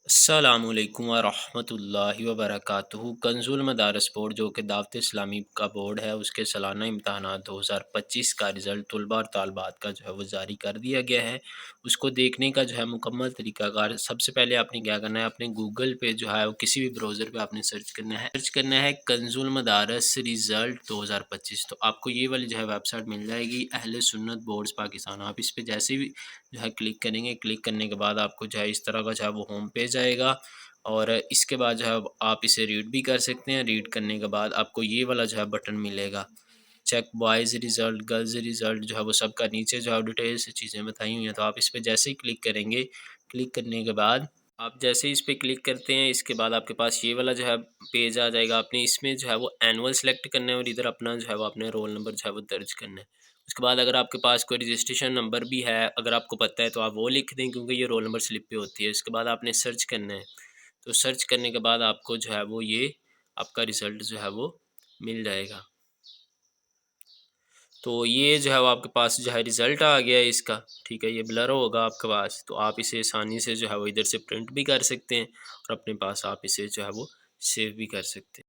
अस्सलामुअलैकुम वरहमतुल्लाहि वबरकातुहू। कंजुल मदारस बोर्ड जो कि दावत इस्लामी का बोर्ड है, उसके सालाना इम्तहानात 2025 का रिज़ल्ट तलबा और तालबात का जो है वो जारी कर दिया गया है। उसको देखने का जो है मुकम्मल तरीक़ाकार, सबसे पहले आपने क्या करना है, अपने गूगल पे जो है वो किसी भी ब्राउज़र पे आपने सर्च करना है कंजुल मदारस रिज़ल्ट 2025। तो आपको ये वाली जो है वेबसाइट मिल जाएगी, अहले सुन्नत बोर्ड्स पाकिस्तान। आप इस पे जैसे भी जो है क्लिक करेंगे, क्लिक करने के बाद आपको जो है इस तरह का जो है वो होम पेज आएगा। और इसके बाद जो है आप इसे रीड भी कर सकते हैं। रीड करने के बाद आपको ये वाला जो है बटन मिलेगा, check boys result, girls result, जो है वो सबका नीचे जो है डिटेल से चीज़ें बताई हुई हैं। तो आप इस पे जैसे ही क्लिक करेंगे, क्लिक करने के बाद आप जैसे ही इस पे क्लिक करते हैं, इसके बाद आपके पास ये वाला जो है पेज आ जाएगा। आपने इसमें जो है वो एनुअल सेलेक्ट करना है और इधर अपना जो है वो अपने रोल नंबर जो है वो दर्ज करना है। उसके बाद अगर आपके पास कोई रजिस्ट्रेशन नंबर भी है, अगर आपको पता है तो आप वो लिख दें, क्योंकि ये रोल नंबर स्लिप पे होती है। उसके बाद आपने सर्च करना है। तो सर्च करने के बाद आपको जो है वो ये आपका रिज़ल्ट जो है वो मिल जाएगा। तो ये जो है वो आपके पास जो है रिज़ल्ट आ गया है इसका, ठीक है। ये ब्लर होगा आपके पास, तो आप इसे आसानी से जो है वो इधर से प्रिंट भी कर सकते हैं और अपने पास आप इसे जो है वो सेव भी कर सकते हैं।